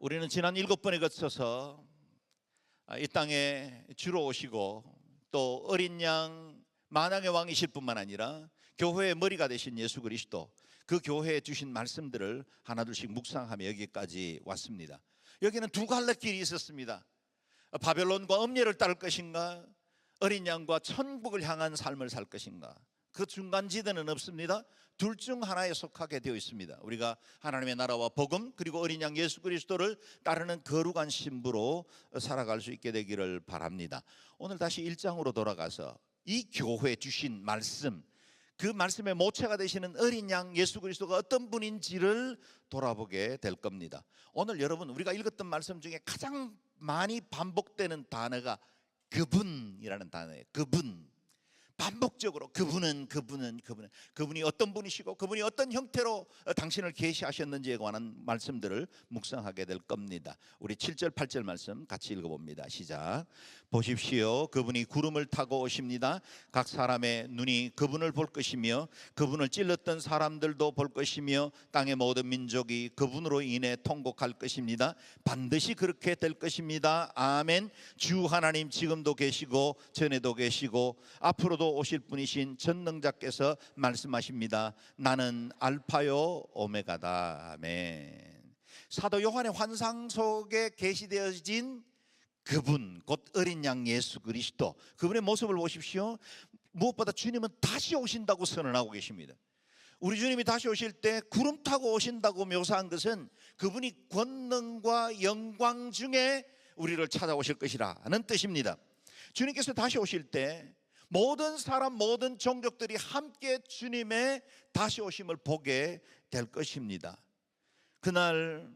우리는 지난 7번에 거쳐서 이 땅에 주로 오시고 또 어린 양 만왕의 왕이실 뿐만 아니라 교회의 머리가 되신 예수 그리스도, 그 교회에 주신 말씀들을 하나둘씩 묵상하며 여기까지 왔습니다. 여기는 두 갈래 길이 있었습니다. 바벨론과 음녀를 따를 것인가, 어린 양과 천국을 향한 삶을 살 것인가. 그 중간지대는 없습니다. 둘 중 하나에 속하게 되어 있습니다. 우리가 하나님의 나라와 복음 그리고 어린 양 예수 그리스도를 따르는 거룩한 신부로 살아갈 수 있게 되기를 바랍니다. 오늘 다시 1장으로 돌아가서 이 교회에 주신 말씀, 그 말씀의 모체가 되시는 어린 양 예수 그리스도가 어떤 분인지를 돌아보게 될 겁니다. 오늘 여러분, 우리가 읽었던 말씀 중에 가장 많이 반복되는 단어가 그분이라는 단어예요. 그분. 반복적으로 그분이 어떤 분이시고 그분이 어떤 형태로 당신을 계시하셨는지에 관한 말씀들을 묵상하게 될 겁니다. 우리 7절 8절 말씀 같이 읽어봅니다. 시작. 보십시오, 그분이 구름을 타고 오십니다. 각 사람의 눈이 그분을 볼 것이며 그분을 찔렀던 사람들도 볼 것이며 땅의 모든 민족이 그분으로 인해 통곡할 것입니다. 반드시 그렇게 될 것입니다. 아멘. 주 하나님 지금도 계시고 전에도 계시고 앞으로도 오실 분이신 전능자께서 말씀하십니다. 나는 알파요 오메가다. 아멘. 사도 요한의 환상 속에 계시되어진 그분, 곧 어린 양 예수 그리스도, 그분의 모습을 보십시오. 무엇보다 주님은 다시 오신다고 선언하고 계십니다. 우리 주님이 다시 오실 때 구름 타고 오신다고 묘사한 것은 그분이 권능과 영광 중에 우리를 찾아오실 것이라는 뜻입니다. 주님께서 다시 오실 때 모든 사람, 모든 종족들이 함께 주님의 다시 오심을 보게 될 것입니다. 그날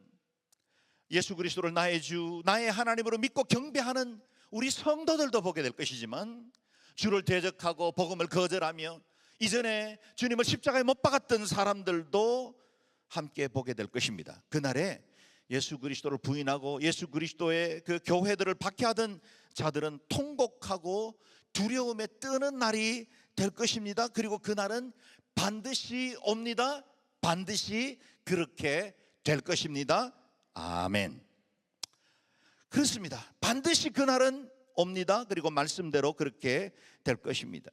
예수 그리스도를 나의 주, 나의 하나님으로 믿고 경배하는 우리 성도들도 보게 될 것이지만, 주를 대적하고 복음을 거절하며 이전에 주님을 십자가에 못 박았던 사람들도 함께 보게 될 것입니다. 그날에 예수 그리스도를 부인하고 예수 그리스도의 그 교회들을 박해하던 자들은 통곡하고 두려움에 뜨는 날이 될 것입니다. 그리고 그날은 반드시 옵니다. 반드시 그렇게 될 것입니다. 아멘. 그렇습니다. 반드시 그날은 옵니다. 그리고 말씀대로 그렇게 될 것입니다.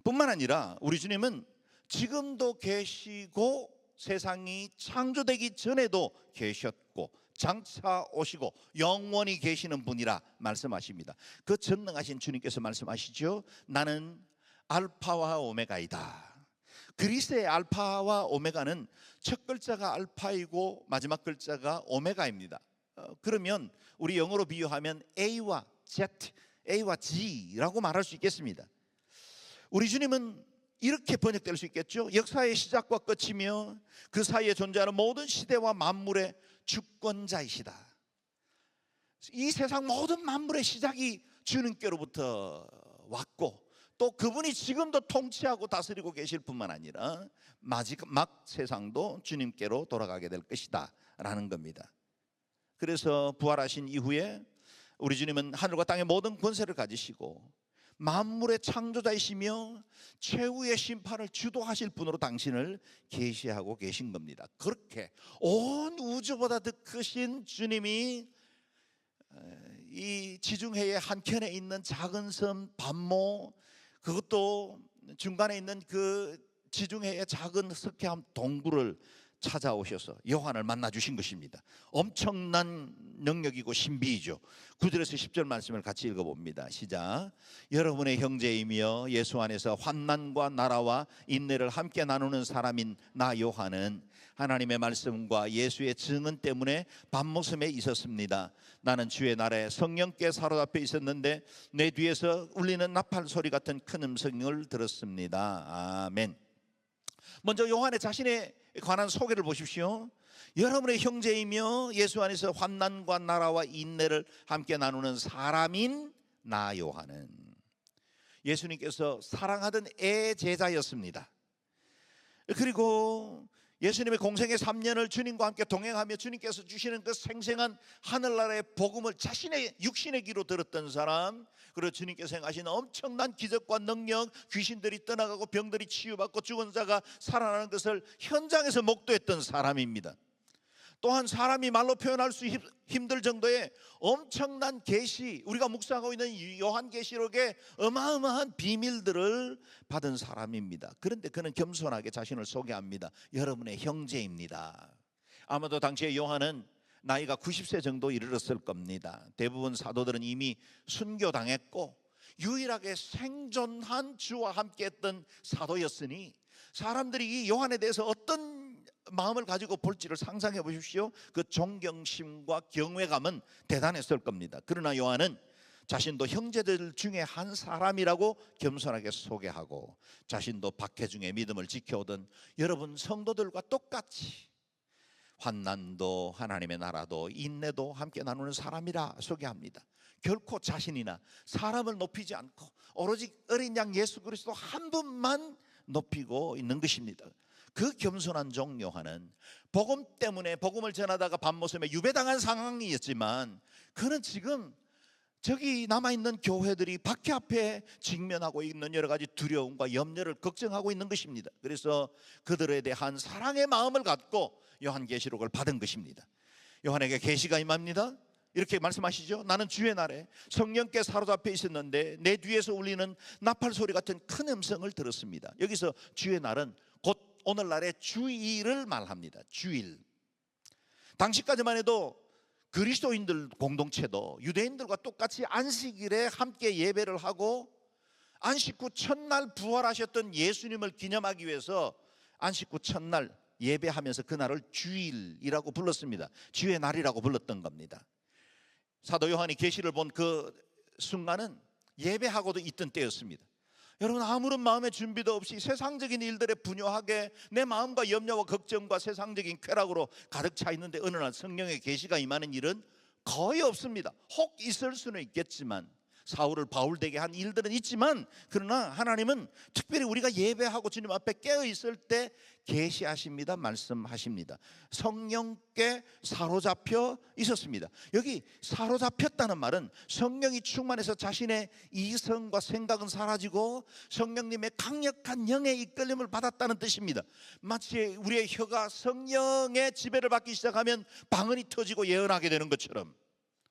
뿐만 아니라 우리 주님은 지금도 계시고 세상이 창조되기 전에도 계셨고 장차 오시고 영원히 계시는 분이라 말씀하십니다. 그 전능하신 주님께서 말씀하시죠. 나는 알파와 오메가이다. 그리스의 알파와 오메가는 첫 글자가 알파이고 마지막 글자가 오메가입니다. 그러면 우리 영어로 비유하면 A와 Z, A와 G라고 말할 수 있겠습니다. 우리 주님은 이렇게 번역될 수 있겠죠. 역사의 시작과 끝이며 그 사이에 존재하는 모든 시대와 만물의 주권자이시다. 이 세상 모든 만물의 시작이 주님께로부터 왔고 또 그분이 지금도 통치하고 다스리고 계실 뿐만 아니라 마지막 세상도 주님께로 돌아가게 될 것이다 라는 겁니다. 그래서 부활하신 이후에 우리 주님은 하늘과 땅의 모든 권세를 가지시고 만물의 창조자이시며 최후의 심판을 주도하실 분으로 당신을 계시하고 계신 겁니다. 그렇게 온 우주보다 더 크신 주님이 이 지중해의 한켠에 있는 작은 섬 반모, 그것도 중간에 있는 그 지중해의 작은 석회암 동굴을 찾아오셔서 요한을 만나 주신 것입니다. 엄청난 능력이고 신비이죠. 9절에서 10절 말씀을 같이 읽어봅니다. 시작. 여러분의 형제이며 예수 안에서 환난과 나라와 인내를 함께 나누는 사람인 나 요한은 하나님의 말씀과 예수의 증언 때문에 밤모섬에 있었습니다. 나는 주의 날에 성령께 사로잡혀 있었는데 내 뒤에서 울리는 나팔 소리 같은 큰 음성을 들었습니다. 아멘. 먼저 요한의 자신에 관한 소개를 보십시오. 여러분의 형제이며 예수 안에서 환난과 나라와 인내를 함께 나누는 사람인 나 요한은 예수님께서 사랑하던 애 제자였습니다. 그리고 예수님의 공생의 3년을 주님과 함께 동행하며 주님께서 주시는 그 생생한 하늘나라의 복음을 자신의 육신의 귀로 들었던 사람, 그리고 주님께서 행하신 엄청난 기적과 능력, 귀신들이 떠나가고 병들이 치유받고 죽은 자가 살아나는 것을 현장에서 목도했던 사람입니다. 또한 사람이 말로 표현할 수 힘들 정도의 엄청난 계시, 우리가 묵상하고 있는 요한계시록의 어마어마한 비밀들을 받은 사람입니다. 그런데 그는 겸손하게 자신을 소개합니다. 여러분의 형제입니다. 아마도 당시에 요한은 나이가 90세 정도 이르렀을 겁니다. 대부분 사도들은 이미 순교당했고 유일하게 생존한 주와 함께했던 사도였으니 사람들이 이 요한에 대해서 어떤 마음을 가지고 볼지를 상상해 보십시오. 그 존경심과 경외감은 대단했을 겁니다. 그러나 요한은 자신도 형제들 중에 한 사람이라고 겸손하게 소개하고 자신도 박해 중에 믿음을 지켜오던 여러분 성도들과 똑같이 환난도 하나님의 나라도 인내도 함께 나누는 사람이라 소개합니다. 결코 자신이나 사람을 높이지 않고 오로지 어린 양 예수 그리스도 한 분만 높이고 있는 것입니다. 그 겸손한 종 요한은 복음 때문에 복음을 전하다가 밤모섬에 유배당한 상황이었지만 그는 지금 저기 남아있는 교회들이 박해 앞에 직면하고 있는 여러 가지 두려움과 염려를 걱정하고 있는 것입니다. 그래서 그들에 대한 사랑의 마음을 갖고 요한계시록을 받은 것입니다. 요한에게 계시가 임합니다. 이렇게 말씀하시죠. 나는 주의 날에 성령께 사로잡혀 있었는데 내 뒤에서 울리는 나팔 소리 같은 큰 음성을 들었습니다. 여기서 주의 날은 곧 오늘날의 주일을 말합니다. 주일. 당시까지만 해도 그리스도인들 공동체도 유대인들과 똑같이 안식일에 함께 예배를 하고 안식 후 첫날 부활하셨던 예수님을 기념하기 위해서 안식 후 첫날 예배하면서 그날을 주일이라고 불렀습니다. 주의 날이라고 불렀던 겁니다. 사도 요한이 계시를 본 그 순간은 예배하고도 있던 때였습니다. 여러분 아무런 마음의 준비도 없이 세상적인 일들에 분요하게 내 마음과 염려와 걱정과 세상적인 쾌락으로 가득 차 있는데 어느 날 성령의 계시가 임하는 일은 거의 없습니다. 혹 있을 수는 있겠지만 사울을 바울되게 한 일들은 있지만 그러나 하나님은 특별히 우리가 예배하고 주님 앞에 깨어 있을 때 계시하십니다. 말씀하십니다. 성령께 사로잡혀 있었습니다. 여기 사로잡혔다는 말은 성령이 충만해서 자신의 이성과 생각은 사라지고 성령님의 강력한 영의 이끌림을 받았다는 뜻입니다. 마치 우리의 혀가 성령의 지배를 받기 시작하면 방언이 터지고 예언하게 되는 것처럼,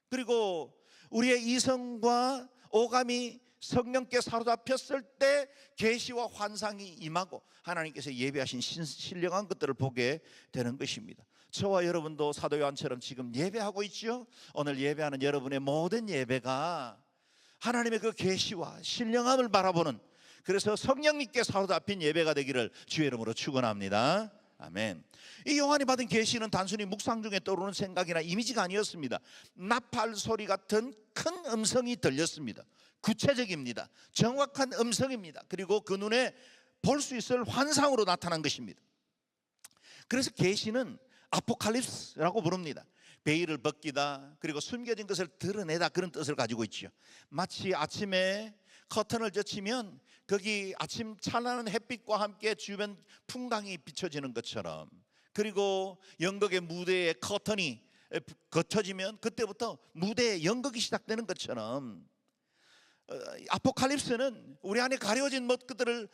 그리고 우리의 이성과 오감이 성령께 사로잡혔을 때 계시와 환상이 임하고 하나님께서 예배하신 신령한 것들을 보게 되는 것입니다. 저와 여러분도 사도 요한처럼 지금 예배하고 있죠. 오늘 예배하는 여러분의 모든 예배가 하나님의 그 계시와 신령함을 바라보는, 그래서 성령님께 사로잡힌 예배가 되기를 주의 이름으로 축원합니다. 아멘. 이 요한이 받은 계시는 단순히 묵상 중에 떠오르는 생각이나 이미지가 아니었습니다. 나팔 소리 같은 큰 음성이 들렸습니다. 구체적입니다. 정확한 음성입니다. 그리고 그 눈에 볼 수 있을 환상으로 나타난 것입니다. 그래서 계시는 아포칼립스라고 부릅니다. 베일을 벗기다, 그리고 숨겨진 것을 드러내다, 그런 뜻을 가지고 있죠. 마치 아침에 커튼을 젖히면 거기 아침 찬란한 햇빛과 함께 주변 풍광이 비춰지는 것처럼, 그리고 연극의 무대에 커튼이 걷혀지면 그때부터 무대의 연극이 시작되는 것처럼 아포칼립스는 우리 안에 가려진 것들을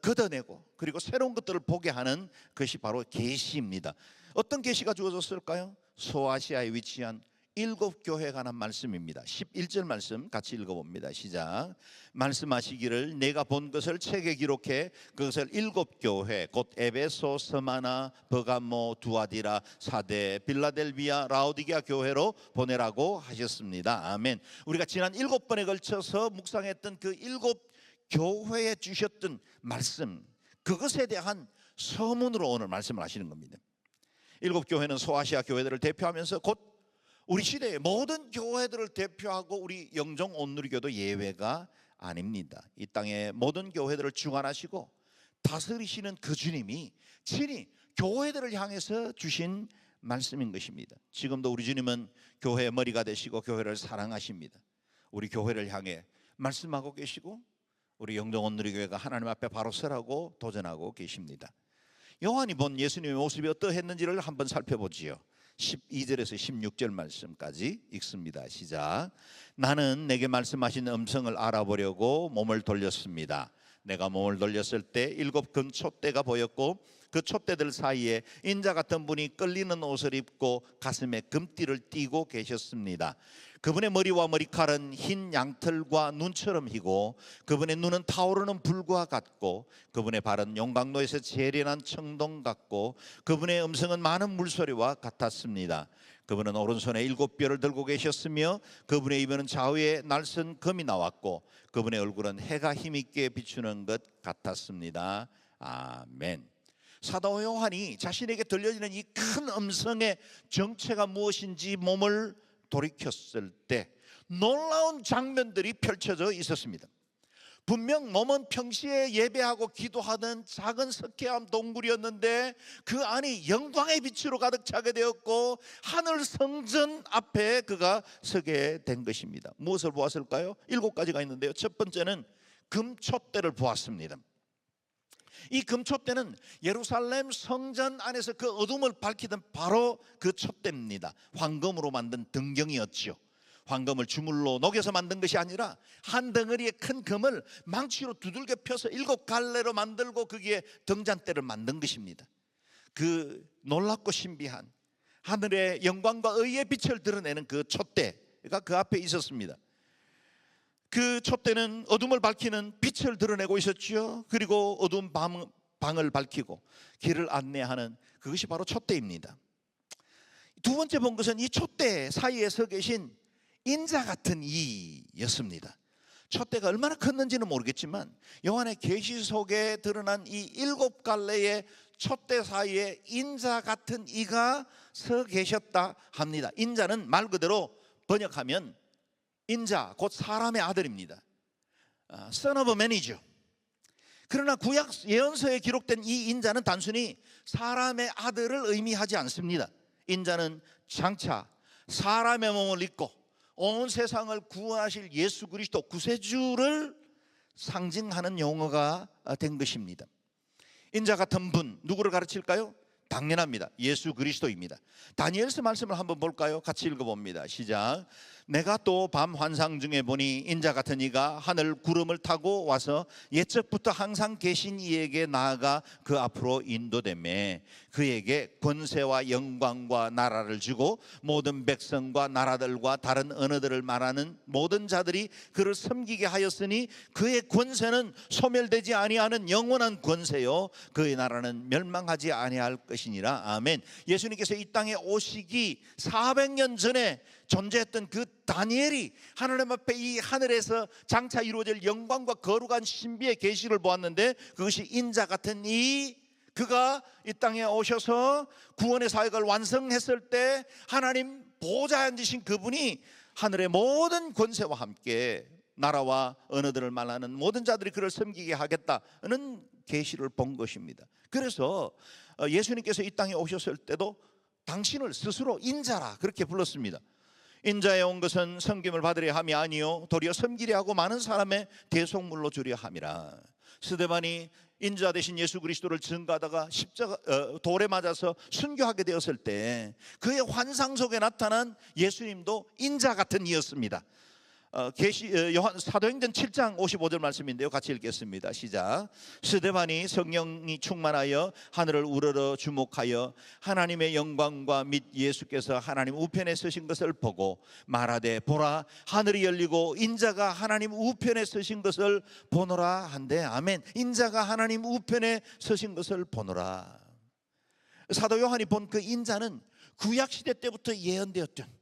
걷어내고 그리고 새로운 것들을 보게 하는 것이 바로 계시입니다. 어떤 계시가 주어졌을까요? 소아시아에 위치한 7교회에 관한 말씀입니다. 11절 말씀 같이 읽어봅니다. 시작. 말씀하시기를 내가 본 것을 책에 기록해 그것을 7교회 곧 에베소, 스마나, 버가모, 두아디라, 사데, 빌라델비아, 라오디게아 교회로 보내라고 하셨습니다. 아멘. 우리가 지난 7번에 걸쳐서 묵상했던 그 7교회에 주셨던 말씀, 그것에 대한 서문으로 오늘 말씀을 하시는 겁니다. 7교회는 소아시아 교회들을 대표하면서 곧 우리 시대의 모든 교회들을 대표하고 우리 영종 온누리교도 예외가 아닙니다. 이 땅의 모든 교회들을 주관하시고 다스리시는 그 주님이 친히 교회들을 향해서 주신 말씀인 것입니다. 지금도 우리 주님은 교회의 머리가 되시고 교회를 사랑하십니다. 우리 교회를 향해 말씀하고 계시고 우리 영종 온누리교회가 하나님 앞에 바로 서라고 도전하고 계십니다. 요한이 본 예수님의 모습이 어떠했는지를 한번 살펴보지요. 12절에서 16절 말씀까지 읽습니다. 시작. 나는 내게 말씀하신 음성을 알아보려고 몸을 돌렸습니다. 내가 몸을 돌렸을 때 7 금촛대가 보였고 그 촛대들 사이에 인자 같은 분이 끌리는 옷을 입고 가슴에 금띠를 띠고 계셨습니다. 그분의 머리와 머리칼은 흰 양털과 눈처럼 희고 그분의 눈은 타오르는 불과 같고 그분의 발은 용광로에서 재련한 청동 같고 그분의 음성은 많은 물소리와 같았습니다. 그분은 오른손에 7뼈를 들고 계셨으며 그분의 입에는 좌우에 날선 검이 나왔고 그분의 얼굴은 해가 힘있게 비추는 것 같았습니다. 아멘. 사도 요한이 자신에게 들려지는 이 큰 음성의 정체가 무엇인지 몸을 돌이켰을 때 놀라운 장면들이 펼쳐져 있었습니다. 분명 몸은 평시에 예배하고 기도하던 작은 석회암 동굴이었는데 그 안이 영광의 빛으로 가득 차게 되었고 하늘 성전 앞에 그가 서게 된 것입니다. 무엇을 보았을까요? 7가지가 있는데요. 첫 번째는 금촛대를 보았습니다. 이 금촛대는 예루살렘 성전 안에서 그 어둠을 밝히던 바로 그 촛대입니다. 황금으로 만든 등경이었죠. 황금을 주물로 녹여서 만든 것이 아니라 한 덩어리의 큰 금을 망치로 두들겨 펴서 7갈래로 만들고 거기에 등잔대를 만든 것입니다. 그 놀랍고 신비한 하늘의 영광과 의의 빛을 드러내는 그 촛대가 그 앞에 있었습니다. 그 촛대는 어둠을 밝히는 빛을 드러내고 있었죠. 그리고 어두운 방을 밝히고 길을 안내하는 그것이 바로 촛대입니다. 두 번째 본 것은 이 촛대 사이에 서 계신 인자 같은 이였습니다. 촛대가 얼마나 컸는지는 모르겠지만 요한의 계시 속에 드러난 이 7갈래의 촛대 사이에 인자 같은 이가 서 계셨다 합니다. 인자는 말 그대로 번역하면 인자 곧 사람의 아들입니다. Son of a man이죠. 그러나 구약 예언서에 기록된 이 인자는 단순히 사람의 아들을 의미하지 않습니다. 인자는 장차 사람의 몸을 입고 온 세상을 구원하실 예수 그리스도 구세주를 상징하는 용어가 된 것입니다. 인자 같은 분 누구를 가르칠까요? 당연합니다. 예수 그리스도입니다. 다니엘서 말씀을 한번 볼까요? 같이 읽어봅니다. 시작. 내가 또 밤 환상 중에 보니 인자 같은 이가 하늘 구름을 타고 와서 옛적부터 항상 계신 이에게 나아가 그 앞으로 인도되매 그에게 권세와 영광과 나라를 주고 모든 백성과 나라들과 다른 언어들을 말하는 모든 자들이 그를 섬기게 하였으니 그의 권세는 소멸되지 아니하는 영원한 권세요 그의 나라는 멸망하지 아니할 것이니라. 아멘. 예수님께서 이 땅에 오시기 400년 전에 존재했던 그 다니엘이 하나님 앞에 이 하늘에서 장차 이루어질 영광과 거룩한 신비의 계시를 보았는데 그것이 인자 같은 그가 이 땅에 오셔서 구원의 사역을 완성했을 때 하나님 보좌에 앉으신 그분이 하늘의 모든 권세와 함께 나라와 언어들을 말하는 모든 자들이 그를 섬기게 하겠다는 계시를 본 것입니다. 그래서 예수님께서 이 땅에 오셨을 때도 당신을 스스로 인자라 그렇게 불렀습니다. 인자에 온 것은 섬김을 받으려 함이 아니요 도리어 섬기려 하고 많은 사람의 대속물로 주려 함이라. 스데반이 인자 되신 예수 그리스도를 증거하다가 돌에 맞아서 순교하게 되었을 때 그의 환상 속에 나타난 예수님도 인자 같은 이였습니다. 사도행전 7장 55절 말씀인데요. 같이 읽겠습니다. 시작. 스데반이 성령이 충만하여 하늘을 우러러 주목하여 하나님의 영광과 및 예수께서 하나님 우편에 서신 것을 보고 말하되 보라 하늘이 열리고 인자가 하나님 우편에 서신 것을 보노라 한데 아멘. 인자가 하나님 우편에 서신 것을 보노라. 사도 요한이 본 그 인자는 구약시대 때부터 예언되었던,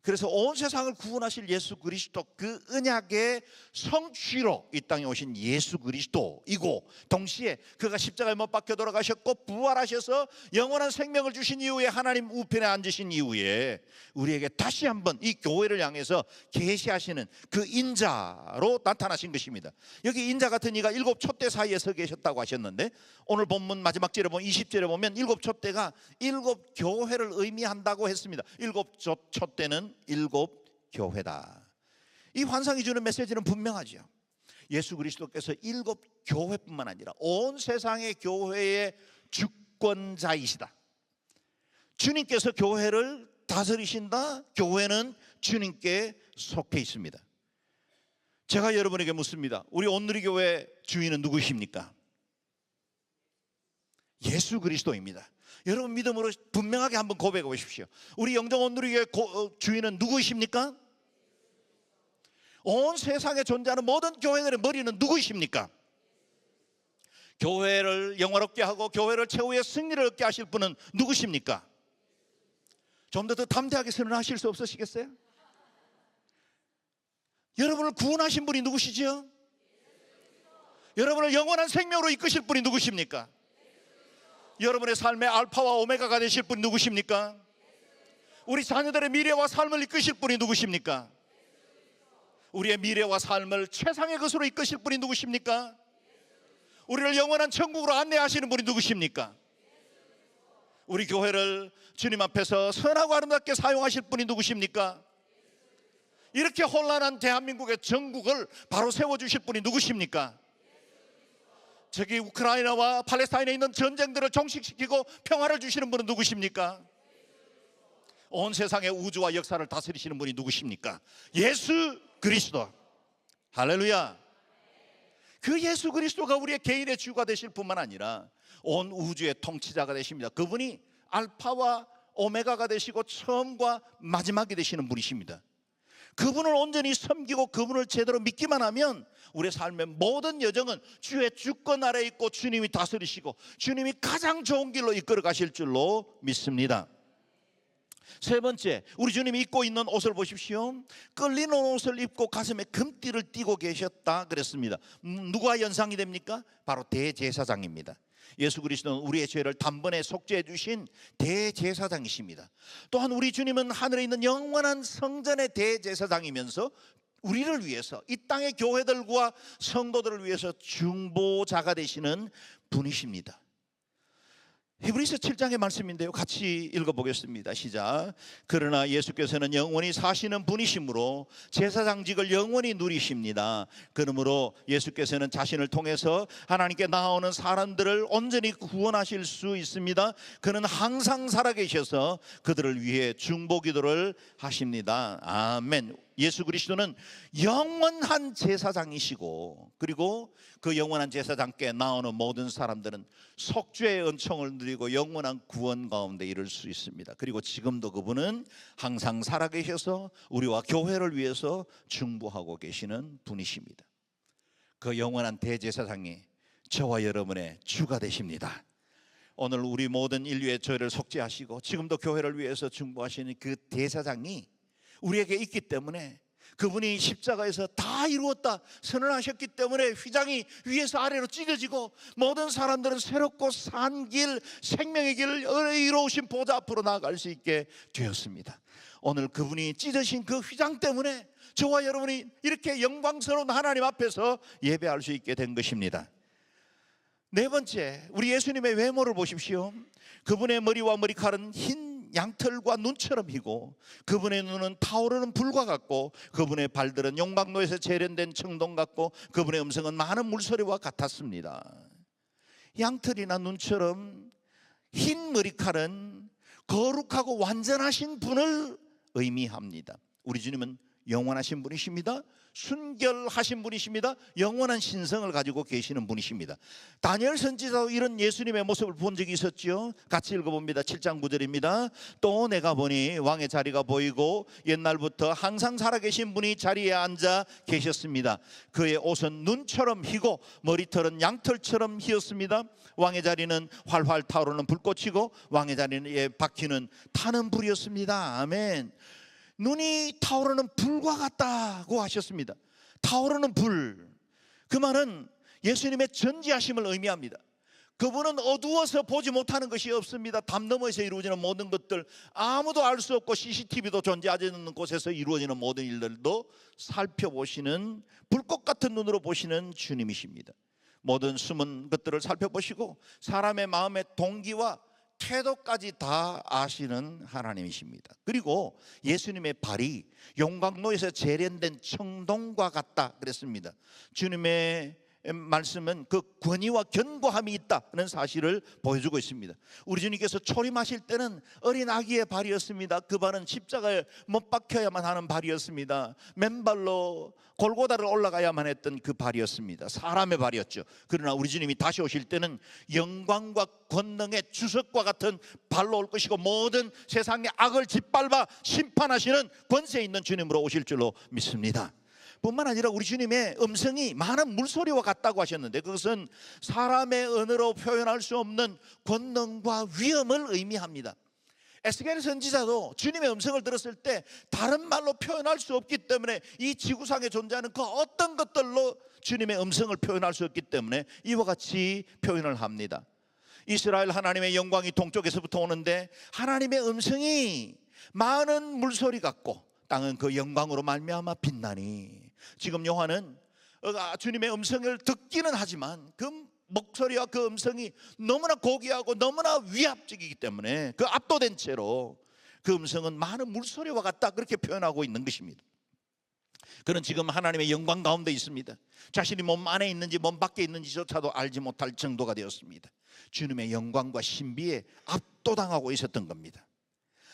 그래서 온 세상을 구원하실 예수 그리스도 그 언약의 성취로 이 땅에 오신 예수 그리스도이고 동시에 그가 십자가에 못 박혀 돌아가셨고 부활하셔서 영원한 생명을 주신 이후에 하나님 우편에 앉으신 이후에 우리에게 다시 한번 이 교회를 향해서 계시하시는 그 인자로 나타나신 것입니다. 여기 인자 같은 이가 7 촛대 사이에 서 계셨다고 하셨는데 오늘 본문 마지막 절에 보면 20절에 보면 7 촛대가 7 교회를 의미한다고 했습니다. 7 촛대는 7 교회다. 이 환상이 주는 메시지는 분명하죠. 예수 그리스도께서 7 교회뿐만 아니라 온 세상의 교회의 주권자이시다. 주님께서 교회를 다스리신다. 교회는 주님께 속해 있습니다. 제가 여러분에게 묻습니다. 우리 온누리교회 주인은 누구십니까? 예수 그리스도입니다. 여러분 믿음으로 분명하게 한번 고백해 보십시오. 우리 영정 온누리교회 주인은 누구이십니까? 온 세상에 존재하는 모든 교회들의 머리는 누구이십니까? 교회를 영화롭게 하고 교회를 최후의 승리를 얻게 하실 분은 누구십니까? 좀 더 담대하게 선언하실 수 없으시겠어요? 여러분을 구원하신 분이 누구시죠? 여러분을 영원한 생명으로 이끄실 분이 누구십니까? 여러분의 삶의 알파와 오메가가 되실 분이 누구십니까? 우리 자녀들의 미래와 삶을 이끄실 분이 누구십니까? 우리의 미래와 삶을 최상의 것으로 이끄실 분이 누구십니까? 우리를 영원한 천국으로 안내하시는 분이 누구십니까? 우리 교회를 주님 앞에서 선하고 아름답게 사용하실 분이 누구십니까? 이렇게 혼란한 대한민국의 정국을 바로 세워주실 분이 누구십니까? 저기 우크라이나와 팔레스타인에 있는 전쟁들을 종식시키고 평화를 주시는 분은 누구십니까? 온 세상의 우주와 역사를 다스리시는 분이 누구십니까? 예수 그리스도. 할렐루야. 그 예수 그리스도가 우리의 개인의 주가 되실 뿐만 아니라 온 우주의 통치자가 되십니다. 그분이 알파와 오메가가 되시고 처음과 마지막이 되시는 분이십니다. 그분을 온전히 섬기고 그분을 제대로 믿기만 하면 우리의 삶의 모든 여정은 주의 주권 아래에 있고 주님이 다스리시고 주님이 가장 좋은 길로 이끌어 가실 줄로 믿습니다. 세 번째, 우리 주님이 입고 있는 옷을 보십시오. 끌리는 옷을 입고 가슴에 금띠를 띠고 계셨다 그랬습니다. 누가 연상이 됩니까? 바로 대제사장입니다. 예수 그리스도는 우리의 죄를 단번에 속죄해 주신 대제사장이십니다. 또한 우리 주님은 하늘에 있는 영원한 성전의 대제사장이면서 우리를 위해서 이 땅의 교회들과 성도들을 위해서 중보자가 되시는 분이십니다. 히브리서 7장의 말씀인데요, 같이 읽어보겠습니다. 시작. 그러나 예수께서는 영원히 사시는 분이시므로 제사장직을 영원히 누리십니다. 그러므로 예수께서는 자신을 통해서 하나님께 나아오는 사람들을 온전히 구원하실 수 있습니다. 그는 항상 살아계셔서 그들을 위해 중보기도를 하십니다. 아멘. 예수 그리스도는 영원한 제사장이시고, 그리고 그 영원한 제사장께 나오는 모든 사람들은 속죄의 은총을 누리고 영원한 구원 가운데 이를 수 있습니다. 그리고 지금도 그분은 항상 살아계셔서 우리와 교회를 위해서 중보하고 계시는 분이십니다. 그 영원한 대제사장이 저와 여러분의 주가 되십니다. 오늘 우리 모든 인류의 죄를 속죄하시고 지금도 교회를 위해서 중보하시는 그 대제사장이 우리에게 있기 때문에, 그분이 십자가에서 다 이루었다 선언하셨기 때문에 휘장이 위에서 아래로 찢어지고 모든 사람들은 새롭고 산 길, 생명의 길을 이루어오신 보좌 앞으로 나아갈 수 있게 되었습니다. 오늘 그분이 찢으신 그 휘장 때문에 저와 여러분이 이렇게 영광스러운 하나님 앞에서 예배할 수 있게 된 것입니다. 네 번째, 우리 예수님의 외모를 보십시오. 그분의 머리와 머리칼은 흰 양털과 눈처럼 희고 그분의 눈은 타오르는 불과 같고 그분의 발들은 용광로에서 재련된 청동 같고 그분의 음성은 많은 물소리와 같았습니다. 양털이나 눈처럼 흰 머리칼은 거룩하고 완전하신 분을 의미합니다. 우리 주님은 영원하신 분이십니다. 순결하신 분이십니다. 영원한 신성을 가지고 계시는 분이십니다. 다니엘 선지자도 이런 예수님의 모습을 본 적이 있었죠. 같이 읽어봅니다. 7장 9절입니다. 또 내가 보니 왕의 자리가 보이고 옛날부터 항상 살아계신 분이 자리에 앉아 계셨습니다. 그의 옷은 눈처럼 희고 머리털은 양털처럼 희었습니다. 왕의 자리는 활활 타오르는 불꽃이고 왕의 자리에 박히는 타는 불이었습니다. 아멘. 눈이 타오르는 불과 같다고 하셨습니다. 타오르는 불, 그 말은 예수님의 전지하심을 의미합니다. 그분은 어두워서 보지 못하는 것이 없습니다. 담 너머에서 이루어지는 모든 것들, 아무도 알 수 없고 CCTV도 존재하지 않는 곳에서 이루어지는 모든 일들도 살펴보시는, 불꽃 같은 눈으로 보시는 주님이십니다. 모든 숨은 것들을 살펴보시고 사람의 마음의 동기와 태도까지 다 아시는 하나님이십니다. 그리고 예수님의 발이 용광로에서 재련된 청동과 같다 그랬습니다. 주님의 말씀은 그 권위와 견고함이 있다는 사실을 보여주고 있습니다. 우리 주님께서 초림하실 때는 어린 아기의 발이었습니다. 그 발은 십자가에 못 박혀야만 하는 발이었습니다. 맨발로 골고다를 올라가야만 했던 그 발이었습니다. 사람의 발이었죠. 그러나 우리 주님이 다시 오실 때는 영광과 권능의 주석과 같은 발로 올 것이고 모든 세상의 악을 짓밟아 심판하시는 권세 있는 주님으로 오실 줄로 믿습니다. 뿐만 아니라 우리 주님의 음성이 많은 물소리와 같다고 하셨는데, 그것은 사람의 언어로 표현할 수 없는 권능과 위엄을 의미합니다. 에스겔 선지자도 주님의 음성을 들었을 때 다른 말로 표현할 수 없기 때문에, 이 지구상에 존재하는 그 어떤 것들로 주님의 음성을 표현할 수 없기 때문에 이와 같이 표현을 합니다. 이스라엘 하나님의 영광이 동쪽에서부터 오는데 하나님의 음성이 많은 물소리 같고 땅은 그 영광으로 말미암아 빛나니. 지금 요한은 주님의 음성을 듣기는 하지만 그 목소리와 그 음성이 너무나 고귀하고 너무나 위압적이기 때문에 그 압도된 채로 그 음성은 많은 물소리와 같다, 그렇게 표현하고 있는 것입니다. 그는 지금 하나님의 영광 가운데 있습니다. 자신이 몸 안에 있는지 몸 밖에 있는지조차도 알지 못할 정도가 되었습니다. 주님의 영광과 신비에 압도당하고 있었던 겁니다.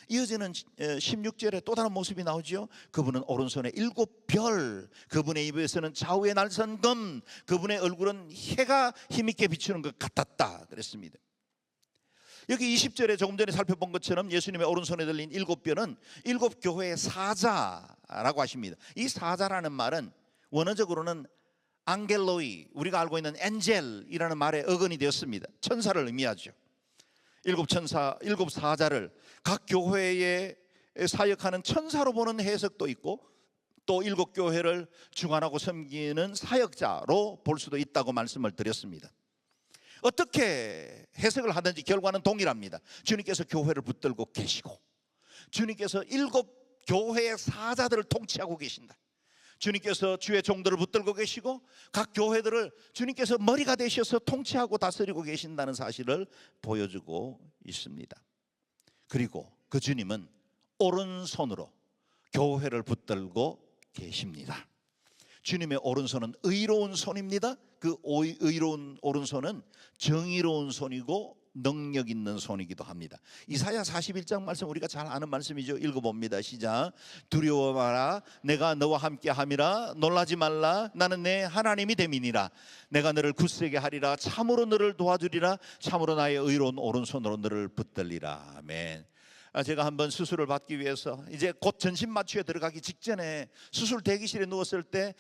이어지는 16절에 또 다른 모습이 나오죠. 그분은 오른손에 7별, 그분의 입에서는 좌우의 날선 검, 그분의 얼굴은 해가 힘있게 비추는 것 같았다 그랬습니다. 여기 20절에 조금 전에 살펴본 것처럼 예수님의 오른손에 들린 7별은 7교회의 사자라고 하십니다. 이 사자라는 말은 원어적으로는 앙겔로이, 우리가 알고 있는 엔젤이라는 말의 어근이 되었습니다. 천사를 의미하죠. 7천사, 7사자를 각 교회에 사역하는 천사로 보는 해석도 있고, 또 7교회를 주관하고 섬기는 사역자로 볼 수도 있다고 말씀을 드렸습니다. 어떻게 해석을 하든지 결과는 동일합니다. 주님께서 교회를 붙들고 계시고, 주님께서 7교회의 사자들을 통치하고 계신다. 주님께서 주의 종들을 붙들고 계시고 각 교회들을 주님께서 머리가 되셔서 통치하고 다스리고 계신다는 사실을 보여주고 있습니다. 그리고 그 주님은 오른손으로 교회를 붙들고 계십니다. 주님의 오른손은 의로운 손입니다. 그 의로운 오른손은 정의로운 손이고 능력 있는 손이기도 합니다. 이사야 41장 말씀 우리가 잘 아는 말씀이죠. 읽어봅니다. 시작. 두려워 마라, 내가 너와 함께 함이라. 놀라지 말라, 나는 내 하나님이 됨이니라. 내가 너를 굳세게 하리라. 참으로 너를 도와주리라. 참으로 나의 의로운 오른손으로 너를 붙들리라. 아멘. 제가 한번 수술을 받기 위해서 이제 곧 전신 마취에 들어가기 직전에 수술 대기실에 누웠을 때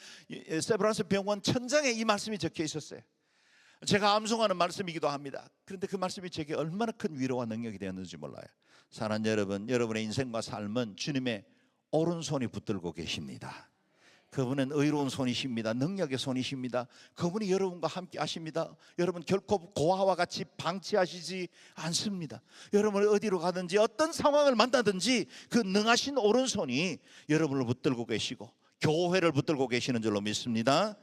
세브란스 병원 천장에 이 말씀이 적혀 있었어요. 제가 암송하는 말씀이기도 합니다. 그런데 그 말씀이 제게 얼마나 큰 위로와 능력이 되었는지 몰라요. 사랑하는 여러분, 여러분의 인생과 삶은 주님의 오른손이 붙들고 계십니다. 그분은 의로운 손이십니다. 능력의 손이십니다. 그분이 여러분과 함께 하십니다. 여러분 결코 고아와 같이 방치하시지 않습니다. 여러분을 어디로 가든지 어떤 상황을 만나든지 그 능하신 오른손이 여러분을 붙들고 계시고 교회를 붙들고 계시는 줄로 믿습니다.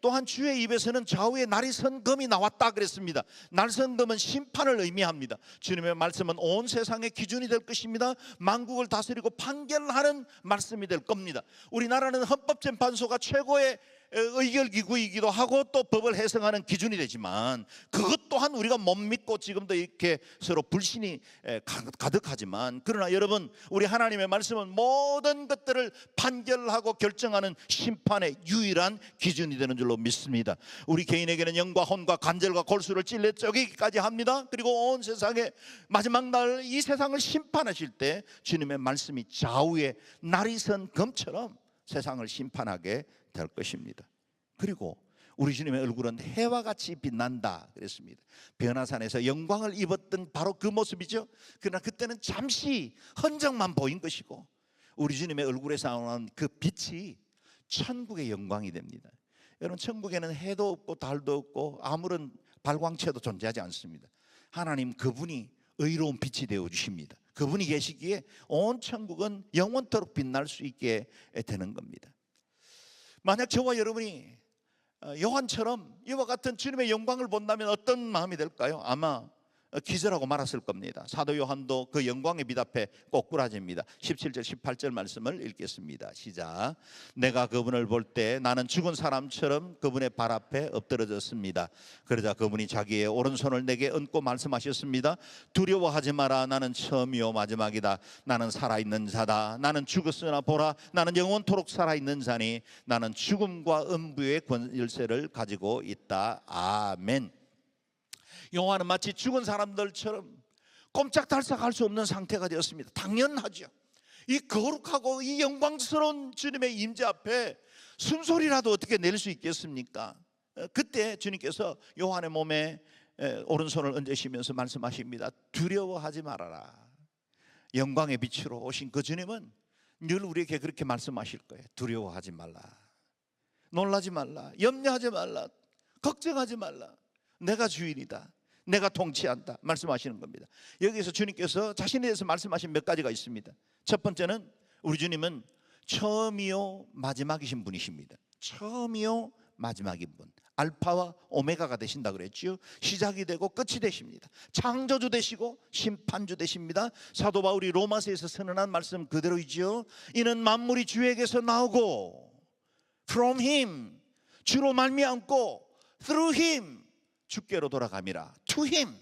또한 주의 입에서는 좌우에 날이 선 검이 나왔다 그랬습니다. 날 선 검은 심판을 의미합니다. 주님의 말씀은 온 세상의 기준이 될 것입니다. 만국을 다스리고 판결하는 말씀이 될 겁니다. 우리나라는 헌법재판소가 최고의 의결기구이기도 하고 또 법을 해석하는 기준이 되지만 그것 또한 우리가 못 믿고 지금도 이렇게 서로 불신이 가득하지만, 그러나 여러분, 우리 하나님의 말씀은 모든 것들을 판결하고 결정하는 심판의 유일한 기준이 되는 줄로 믿습니다. 우리 개인에게는 영과 혼과 관절과 골수를 찔러 쪼개기까지 합니다. 그리고 온 세상에 마지막 날 이 세상을 심판하실 때 주님의 말씀이 좌우에 날이 선 검처럼 세상을 심판하게 될 것입니다. 그리고 우리 주님의 얼굴은 해와 같이 빛난다 그랬습니다. 변화산에서 영광을 입었던 바로 그 모습이죠. 그러나 그때는 잠시 흔적만 보인 것이고, 우리 주님의 얼굴에서 나오는 그 빛이 천국의 영광이 됩니다. 여러분, 천국에는 해도 없고 달도 없고 아무런 발광체도 존재하지 않습니다. 하나님 그분이 의로운 빛이 되어 주십니다. 그분이 계시기에 온 천국은 영원토록 빛날 수 있게 되는 겁니다. 만약 저와 여러분이 요한처럼 이와 같은 주님의 영광을 본다면 어떤 마음이 될까요? 아마 기절하고 말았을 겁니다. 사도 요한도 그 영광의 빛 앞에 꼬꾸라집니다. 17절 18절 말씀을 읽겠습니다. 시작. 내가 그분을 볼 때 나는 죽은 사람처럼 그분의 발 앞에 엎드러졌습니다. 그러자 그분이 자기의 오른손을 내게 얹고 말씀하셨습니다. 두려워하지 마라. 나는 처음이요 마지막이다. 나는 살아있는 자다. 나는 죽었으나 보라, 나는 영원토록 살아있는 자니 나는 죽음과 음부의 열쇠를 가지고 있다. 아멘. 요한은 마치 죽은 사람들처럼 꼼짝달싹할 수 없는 상태가 되었습니다. 당연하죠. 이 거룩하고 이 영광스러운 주님의 임재 앞에 숨소리라도 어떻게 낼 수 있겠습니까? 그때 주님께서 요한의 몸에 오른손을 얹으시면서 말씀하십니다. 두려워하지 말아라. 영광의 빛으로 오신 그 주님은 늘 우리에게 그렇게 말씀하실 거예요. 두려워하지 말라. 놀라지 말라. 염려하지 말라. 걱정하지 말라. 내가 주인이다. 내가 통치한다 말씀하시는 겁니다. 여기서 주님께서 자신에 대해서 말씀하신 몇 가지가 있습니다. 첫 번째는 우리 주님은 처음이요 마지막이신 분이십니다. 처음이요 마지막인 분, 알파와 오메가가 되신다 그랬죠. 시작이 되고 끝이 되십니다. 창조주 되시고 심판주 되십니다. 사도 바울이 로마서에서 선언한 말씀 그대로이죠. 이는 만물이 주에게서 나오고 from him, 주로 말미암고 through him, 주께로 돌아감이라. To him,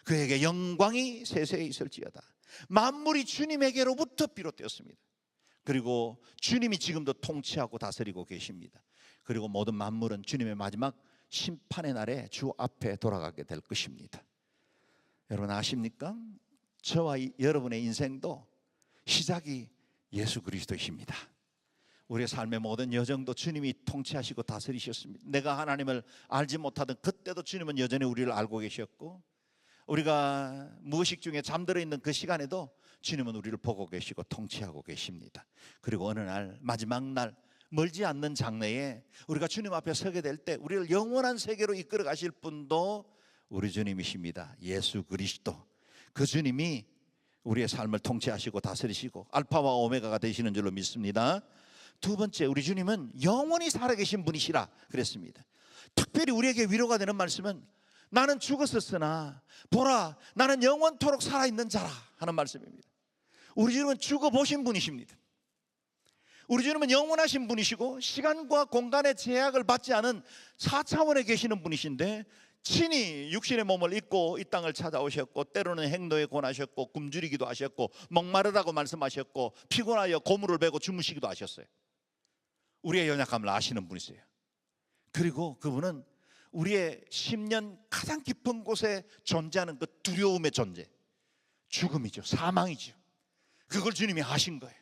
그에게 영광이 세세에 있을지어다. 만물이 주님에게로부터 비롯되었습니다. 그리고 주님이 지금도 통치하고 다스리고 계십니다. 그리고 모든 만물은 주님의 마지막 심판의 날에 주 앞에 돌아가게 될 것입니다. 여러분 아십니까? 저와 여러분의 인생도 시작이 예수 그리스도이십니다. 우리의 삶의 모든 여정도 주님이 통치하시고 다스리셨습니다. 내가 하나님을 알지 못하던 그때도 주님은 여전히 우리를 알고 계셨고, 우리가 무의식 중에 잠들어 있는 그 시간에도 주님은 우리를 보고 계시고 통치하고 계십니다. 그리고 어느 날 마지막 날 멀지 않는 장래에 우리가 주님 앞에 서게 될 때 우리를 영원한 세계로 이끌어 가실 분도 우리 주님이십니다. 예수 그리스도. 그 주님이 우리의 삶을 통치하시고 다스리시고 알파와 오메가가 되시는 줄로 믿습니다. 두 번째, 우리 주님은 영원히 살아계신 분이시라 그랬습니다. 특별히 우리에게 위로가 되는 말씀은 나는 죽었었으나 보라 나는 영원토록 살아있는 자라 하는 말씀입니다. 우리 주님은 죽어보신 분이십니다. 우리 주님은 영원하신 분이시고 시간과 공간의 제약을 받지 않은 4차원에 계시는 분이신데 친히 육신의 몸을 입고 이 땅을 찾아오셨고 때로는 행로에 권하셨고 굶주리기도 하셨고 목마르다고 말씀하셨고 피곤하여 고물을 베고 주무시기도 하셨어요. 우리의 연약함을 아시는 분이세요. 그리고 그분은 우리의 심년 가장 깊은 곳에 존재하는 그 두려움의 존재, 죽음이죠. 사망이죠. 그걸 주님이 아신 거예요.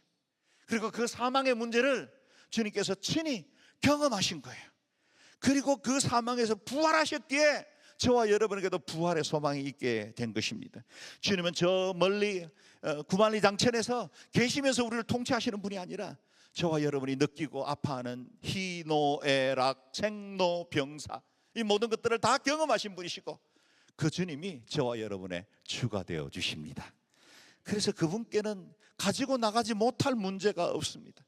그리고 그 사망의 문제를 주님께서 친히 경험하신 거예요. 그리고 그 사망에서 부활하셨기에 저와 여러분에게도 부활의 소망이 있게 된 것입니다. 주님은 저 멀리 구만리 장천에서 계시면서 우리를 통치하시는 분이 아니라 저와 여러분이 느끼고 아파하는 희노애락, 생로병사 이 모든 것들을 다 경험하신 분이시고 그 주님이 저와 여러분의 주가 되어 주십니다. 그래서 그분께는 가지고 나가지 못할 문제가 없습니다.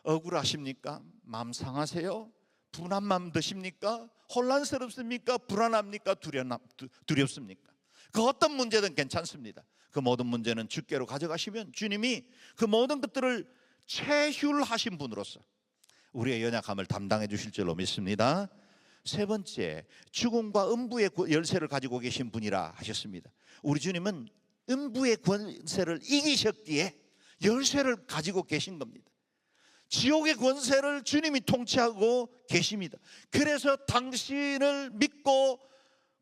억울하십니까? 마음 상하세요? 분한 마음 드십니까? 혼란스럽습니까? 불안합니까? 두렵습니까? 그 어떤 문제든 괜찮습니다. 그 모든 문제는 주께로 가져가시면 주님이 그 모든 것들을 체휼하신 분으로서 우리의 연약함을 담당해 주실 줄로 믿습니다. 세 번째, 죽음과 음부의 열쇠를 가지고 계신 분이라 하셨습니다. 우리 주님은 음부의 권세를 이기셨기에 열쇠를 가지고 계신 겁니다. 지옥의 권세를 주님이 통치하고 계십니다. 그래서 당신을 믿고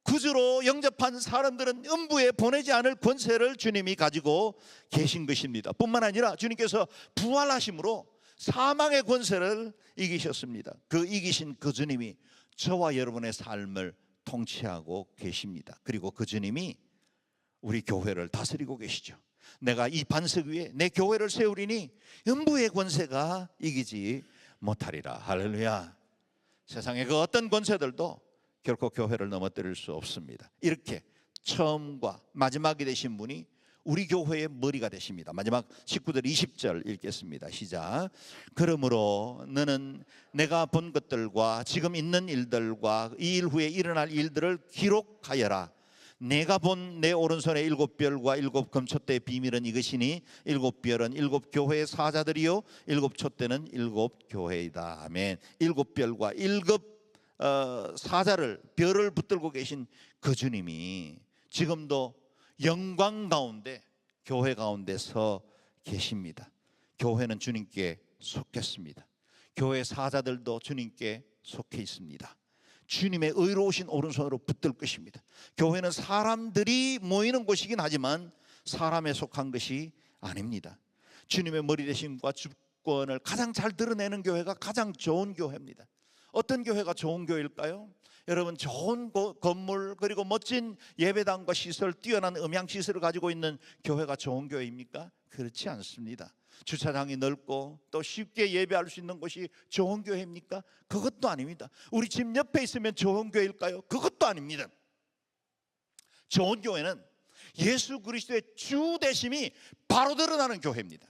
구주로 영접한 사람들은 음부에 보내지 않을 권세를 주님이 가지고 계신 것입니다. 뿐만 아니라 주님께서 부활하심으로 사망의 권세를 이기셨습니다. 그 이기신 그 주님이 저와 여러분의 삶을 통치하고 계십니다. 그리고 그 주님이 우리 교회를 다스리고 계시죠. 내가 이 반석 위에 내 교회를 세우리니 음부의 권세가 이기지 못하리라. 할렐루야. 세상의 그 어떤 권세들도 결코 교회를 넘어뜨릴 수 없습니다. 이렇게 처음과 마지막이 되신 분이 우리 교회의 머리가 되십니다. 마지막 19절 20절 읽겠습니다. 시작. 그러므로 너는 내가 본 것들과 지금 있는 일들과 이 일 후에 일어날 일들을 기록하여라. 내가 본 내 오른손의 일곱 별과 일곱 금촛대의 비밀은 이것이니 일곱 별은 일곱 교회의 사자들이요 일곱 촛대는 일곱 교회이다. 아멘. 일곱 별과 일곱 사자를 별을 붙들고 계신 그 주님이 지금도 영광 가운데 교회 가운데 서 계십니다. 교회는 주님께 속했습니다. 교회 사자들도 주님께 속해 있습니다. 주님의 의로우신 오른손으로 붙들 것입니다. 교회는 사람들이 모이는 곳이긴 하지만 사람에 속한 것이 아닙니다. 주님의 머리 되심과 주권을 가장 잘 드러내는 교회가 가장 좋은 교회입니다. 어떤 교회가 좋은 교회일까요? 여러분, 좋은 건물 그리고 멋진 예배당과 시설, 뛰어난 음향 시설을 가지고 있는 교회가 좋은 교회입니까? 그렇지 않습니다. 주차장이 넓고 또 쉽게 예배할 수 있는 곳이 좋은 교회입니까? 그것도 아닙니다. 우리 집 옆에 있으면 좋은 교회일까요? 그것도 아닙니다. 좋은 교회는 예수 그리스도의 주 되심이 바로 드러나는 교회입니다.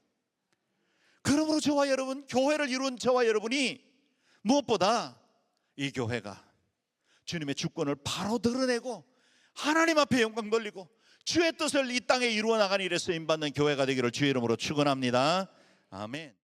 그러므로 저와 여러분, 교회를 이룬 저와 여러분이 무엇보다 이 교회가 주님의 주권을 바로 드러내고 하나님 앞에 영광 돌리고 주의 뜻을 이 땅에 이루어 나가는 일에 쓰임받는 교회가 되기를 주의 이름으로 축원합니다. 아멘.